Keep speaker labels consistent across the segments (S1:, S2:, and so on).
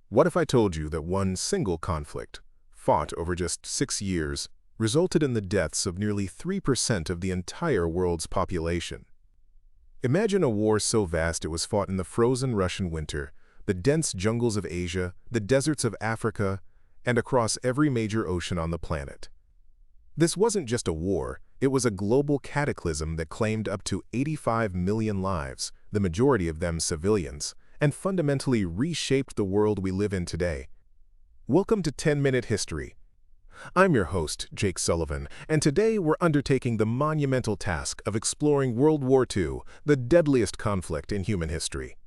S1: What if I told you that one single conflict, fought over just 6 years, resulted in the deaths of nearly 3% of the entire world's population? Imagine a war so vast it was fought in the frozen Russian winter, the dense jungles of Asia, the deserts of Africa, and across every major ocean on the planet. This wasn't just a war, it was a global cataclysm that claimed up to 85 million lives, the majority of them civilians, and fundamentally reshaped the world we live in today. Welcome to 10-Minute History. I'm your host, Jake Sullivan, and today we're undertaking the monumental task of exploring World War II, the deadliest conflict in human history.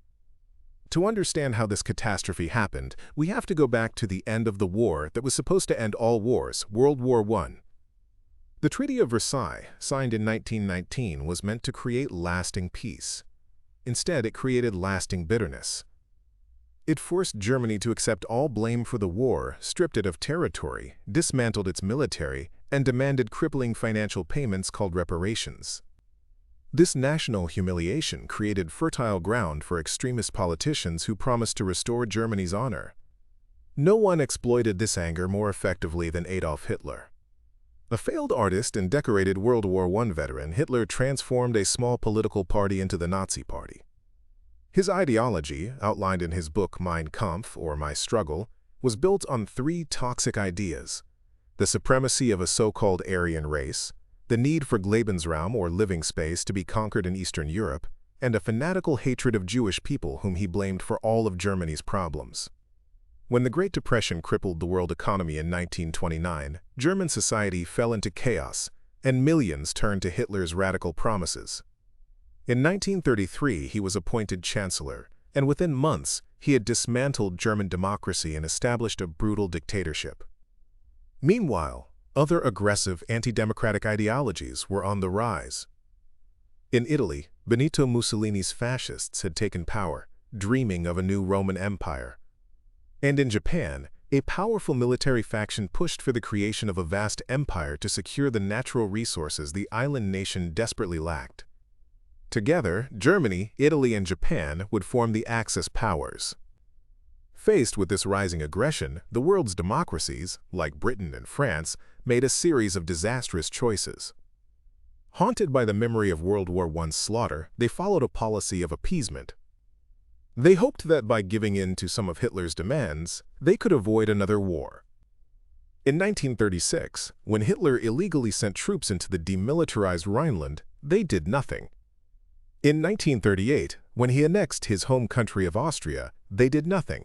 S1: To understand how this catastrophe happened, we have to go back to the end of the war that was supposed to end all wars, World War I. The Treaty of Versailles, signed in 1919, was meant to create lasting peace. Instead, it created lasting bitterness. It forced Germany to accept all blame for the war, stripped it of territory, dismantled its military, and demanded crippling financial payments called reparations. This national humiliation created fertile ground for extremist politicians who promised to restore Germany's honor. No one exploited this anger more effectively than Adolf Hitler. A failed artist and decorated World War I veteran, Hitler transformed a small political party into the Nazi Party. His ideology, outlined in his book Mein Kampf, or My Struggle, was built on 3 toxic ideas: the supremacy of a so-called Aryan race, the need for Lebensraum, or living space, to be conquered in Eastern Europe, and a fanatical hatred of Jewish people whom he blamed for all of Germany's problems. When the Great Depression crippled the world economy in 1929, German society fell into chaos, and millions turned to Hitler's radical promises. In 1933, he was appointed chancellor, and within months, he had dismantled German democracy and established a brutal dictatorship. Meanwhile, other aggressive anti-democratic ideologies were on the rise. In Italy, Benito Mussolini's fascists had taken power, dreaming of a new Roman Empire. And in Japan, a powerful military faction pushed for the creation of a vast empire to secure the natural resources the island nation desperately lacked. Together, Germany, Italy, and Japan would form the Axis powers. Faced with this rising aggression, the world's democracies, like Britain and France, made a series of disastrous choices. Haunted by the memory of World War I's slaughter, they followed a policy of appeasement. They hoped that by giving in to some of Hitler's demands, they could avoid another war. In 1936, when Hitler illegally sent troops into the demilitarized Rhineland, they did nothing. In 1938, when he annexed his home country of Austria, they did nothing.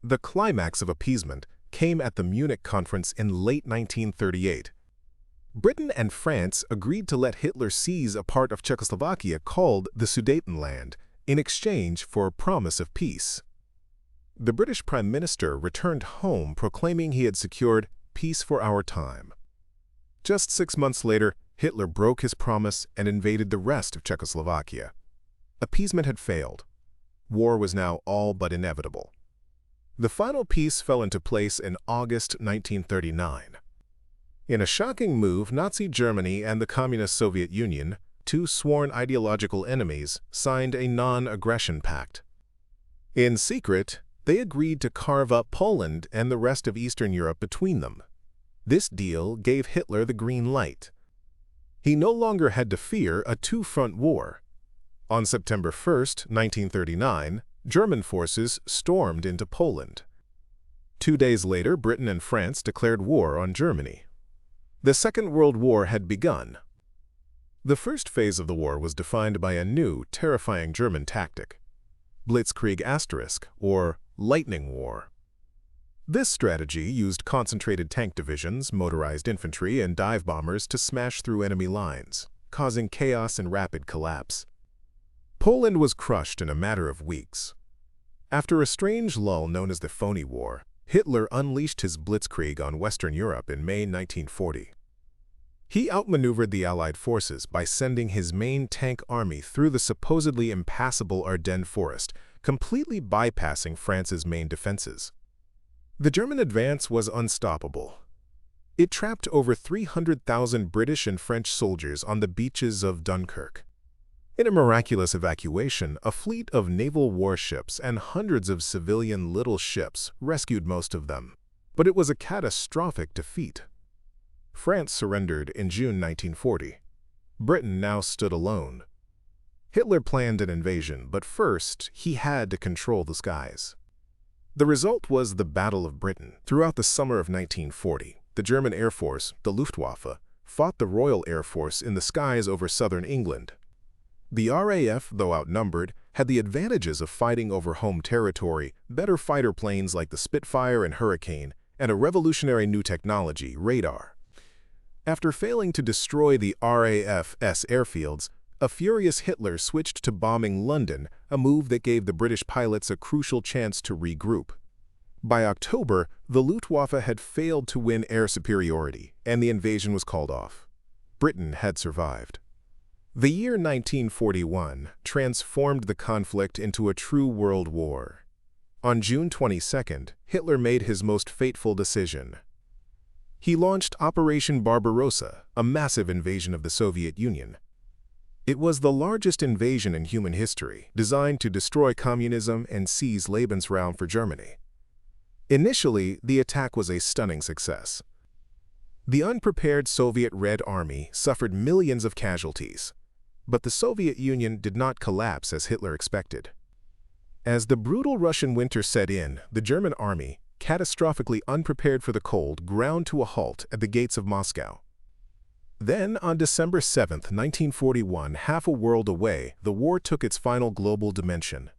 S1: The climax of appeasement came at the Munich Conference in late 1938. Britain and France agreed to let Hitler seize a part of Czechoslovakia called the Sudetenland, in exchange for a promise of peace. The British Prime Minister returned home proclaiming he had secured peace for our time. Just 6 months later, Hitler broke his promise and invaded the rest of Czechoslovakia. Appeasement had failed. War was now all but inevitable. The final peace fell into place in August 1939. In a shocking move, Nazi Germany and the Communist Soviet Union, 2 sworn ideological enemies, signed a non-aggression pact. In secret, they agreed to carve up Poland and the rest of Eastern Europe between them. This deal gave Hitler the green light. He no longer had to fear a 2-front war. On September 1, 1939, German forces stormed into Poland. 2 days later, Britain and France declared war on Germany. The Second World War had begun. The first phase of the war was defined by a new, terrifying German tactic: Blitzkrieg *, or lightning war. This strategy used concentrated tank divisions, motorized infantry, and dive bombers to smash through enemy lines, causing chaos and rapid collapse. Poland was crushed in a matter of weeks. After a strange lull known as the Phony War, Hitler unleashed his Blitzkrieg on Western Europe in May 1940. He outmaneuvered the Allied forces by sending his main tank army through the supposedly impassable Ardennes forest, completely bypassing France's main defenses. The German advance was unstoppable. It trapped over 300,000 British and French soldiers on the beaches of Dunkirk. In a miraculous evacuation, a fleet of naval warships and hundreds of civilian little ships rescued most of them. But it was a catastrophic defeat. France surrendered in June 1940. Britain now stood alone. Hitler planned an invasion, but first he had to control the skies. The result was the Battle of Britain. Throughout the summer of 1940, the German Air Force, the Luftwaffe, fought the Royal Air Force in the skies over southern England. The RAF, though outnumbered, had the advantages of fighting over home territory, better fighter planes like the Spitfire and Hurricane, and a revolutionary new technology, radar. After failing to destroy the RAF's airfields, a furious Hitler switched to bombing London, a move that gave the British pilots a crucial chance to regroup. By October, the Luftwaffe had failed to win air superiority, and the invasion was called off. Britain had survived. The year 1941 transformed the conflict into a true world war. On June 22nd, Hitler made his most fateful decision. He launched Operation Barbarossa, a massive invasion of the Soviet Union. It was the largest invasion in human history, designed to destroy communism and seize Lebensraum for Germany. Initially, the attack was a stunning success. The unprepared Soviet Red Army suffered millions of casualties, but the Soviet Union did not collapse as Hitler expected. As the brutal Russian winter set in, the German army, catastrophically unprepared for the cold, ground to a halt at the gates of Moscow. Then, on December 7, 1941, half a world away, the war took its final global dimension.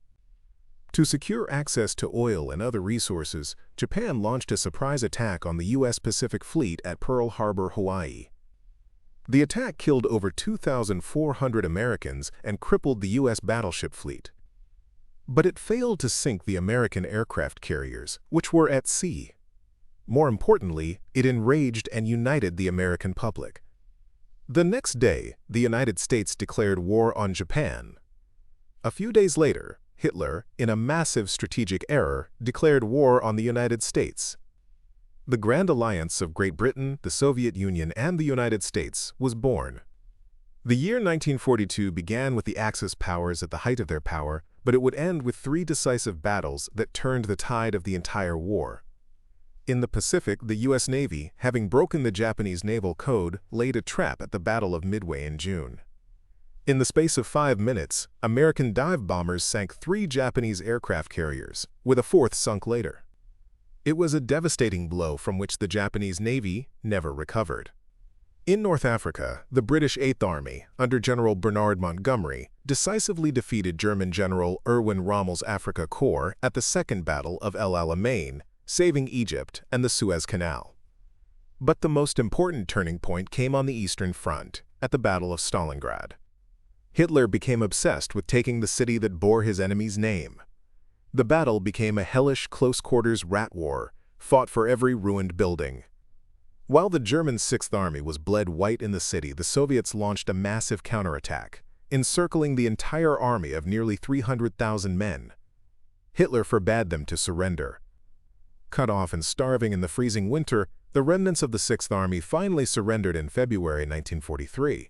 S1: To secure access to oil and other resources, Japan launched a surprise attack on the U.S. Pacific Fleet at Pearl Harbor, Hawaii. The attack killed over 2,400 Americans and crippled the U.S. battleship fleet. But it failed to sink the American aircraft carriers, which were at sea. More importantly, it enraged and united the American public. The next day, the United States declared war on Japan. A few days later, Hitler, in a massive strategic error, declared war on the United States. The Grand Alliance of Great Britain, the Soviet Union, and the United States was born. The year 1942 began with the Axis powers at the height of their power, but it would end with 3 decisive battles that turned the tide of the entire war. In the Pacific, the U.S. Navy, having broken the Japanese naval code, laid a trap at the Battle of Midway in June. In the space of 5 minutes, American dive bombers sank 3 Japanese aircraft carriers, with a 4th sunk later. It was a devastating blow from which the Japanese Navy never recovered. In North Africa, the British Eighth Army, under General Bernard Montgomery, decisively defeated German General Erwin Rommel's Afrika Korps at the Second Battle of El Alamein, saving Egypt and the Suez Canal. But the most important turning point came on the Eastern Front, at the Battle of Stalingrad. Hitler became obsessed with taking the city that bore his enemy's name. The battle became a hellish close-quarters rat war, fought for every ruined building. While the German Sixth Army was bled white in the city, the Soviets launched a massive counterattack, encircling the entire army of nearly 300,000 men. Hitler forbade them to surrender. Cut off and starving in the freezing winter, the remnants of the Sixth Army finally surrendered in February 1943.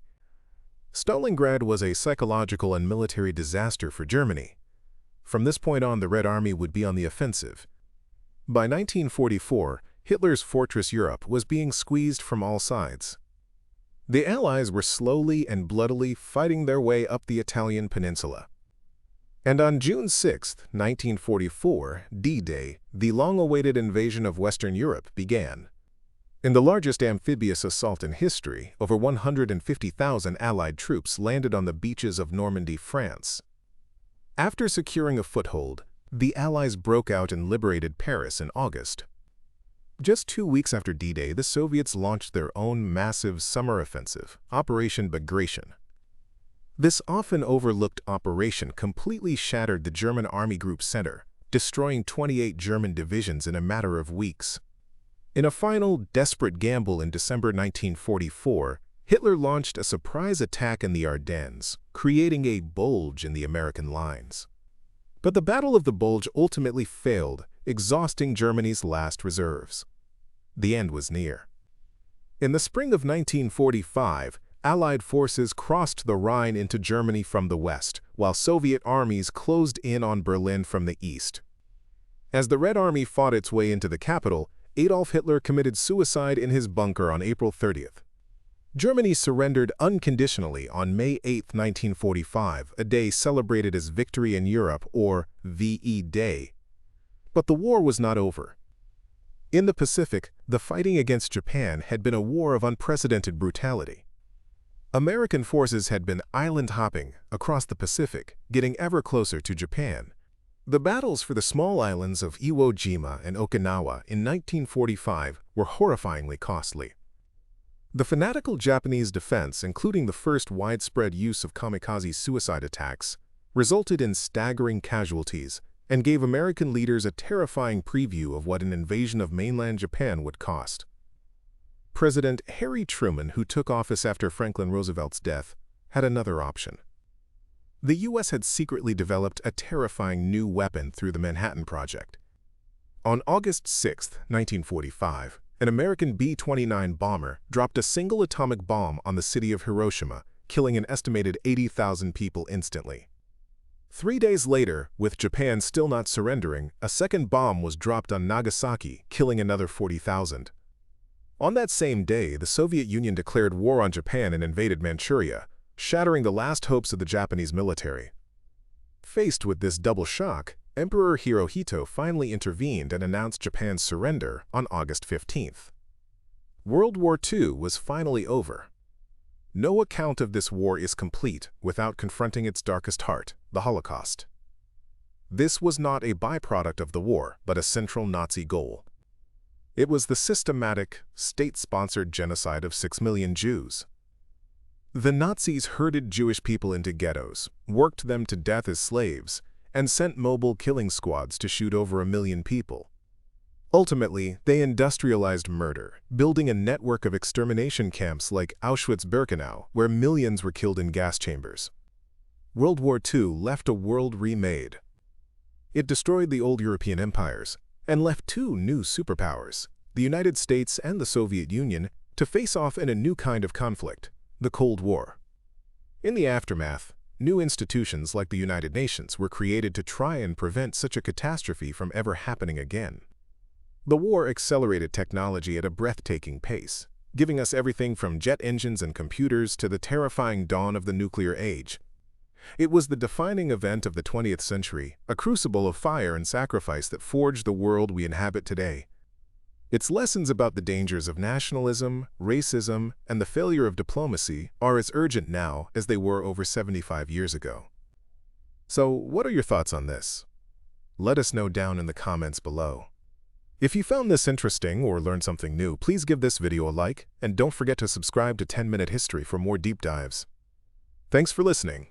S1: Stalingrad was a psychological and military disaster for Germany. From this point on, the Red Army would be on the offensive. By 1944, Hitler's fortress Europe was being squeezed from all sides. The Allies were slowly and bloodily fighting their way up the Italian peninsula. And on June 6, 1944, D-Day, the long-awaited invasion of Western Europe began. In the largest amphibious assault in history, over 150,000 Allied troops landed on the beaches of Normandy, France. After securing a foothold, the Allies broke out and liberated Paris in August. Just 2 weeks after D-Day, the Soviets launched their own massive summer offensive, Operation Bagration. This often overlooked operation completely shattered the German Army Group Center, destroying 28 German divisions in a matter of weeks. In a final, desperate gamble in December 1944, Hitler launched a surprise attack in the Ardennes, creating a bulge in the American lines. But the Battle of the Bulge ultimately failed, exhausting Germany's last reserves. The end was near. In the spring of 1945, Allied forces crossed the Rhine into Germany from the west, while Soviet armies closed in on Berlin from the east. As the Red Army fought its way into the capital, Adolf Hitler committed suicide in his bunker on April 30th. Germany surrendered unconditionally on May 8, 1945, a day celebrated as Victory in Europe, or VE Day. But the war was not over. In the Pacific, the fighting against Japan had been a war of unprecedented brutality. American forces had been island-hopping across the Pacific, getting ever closer to Japan. The battles for the small islands of Iwo Jima and Okinawa in 1945 were horrifyingly costly. The fanatical Japanese defense, including the first widespread use of kamikaze suicide attacks, resulted in staggering casualties and gave American leaders a terrifying preview of what an invasion of mainland Japan would cost. President Harry Truman, who took office after Franklin Roosevelt's death, had another option. The U.S. had secretly developed a terrifying new weapon through the Manhattan Project. On August 6, 1945, an American B-29 bomber dropped a single atomic bomb on the city of Hiroshima, killing an estimated 80,000 people instantly. 3 days later, with Japan still not surrendering, a second bomb was dropped on Nagasaki, killing another 40,000. On that same day, the Soviet Union declared war on Japan and invaded Manchuria, shattering the last hopes of the Japanese military. Faced with this double shock, Emperor Hirohito finally intervened and announced Japan's surrender on August 15th. World War II was finally over. No account of this war is complete without confronting its darkest heart, the Holocaust. This was not a byproduct of the war, but a central Nazi goal. It was the systematic, state-sponsored genocide of 6 million Jews. The Nazis herded Jewish people into ghettos, worked them to death as slaves, and sent mobile killing squads to shoot over 1 million people. Ultimately, they industrialized murder, building a network of extermination camps like Auschwitz-Birkenau, where millions were killed in gas chambers. World War II left a world remade. It destroyed the old European empires and left 2 new superpowers, the United States and the Soviet Union, to face off in a new kind of conflict, the Cold War. In the aftermath, new institutions like the United Nations were created to try and prevent such a catastrophe from ever happening again. The war accelerated technology at a breathtaking pace, giving us everything from jet engines and computers to the terrifying dawn of the nuclear age. It was the defining event of the 20th century, a crucible of fire and sacrifice that forged the world we inhabit today. Its lessons about the dangers of nationalism, racism, and the failure of diplomacy are as urgent now as they were over 75 years ago. So, what are your thoughts on this? Let us know down in the comments below. If you found this interesting or learned something new, please give this video a like, and don't forget to subscribe to 10-Minute History for more deep dives. Thanks for listening.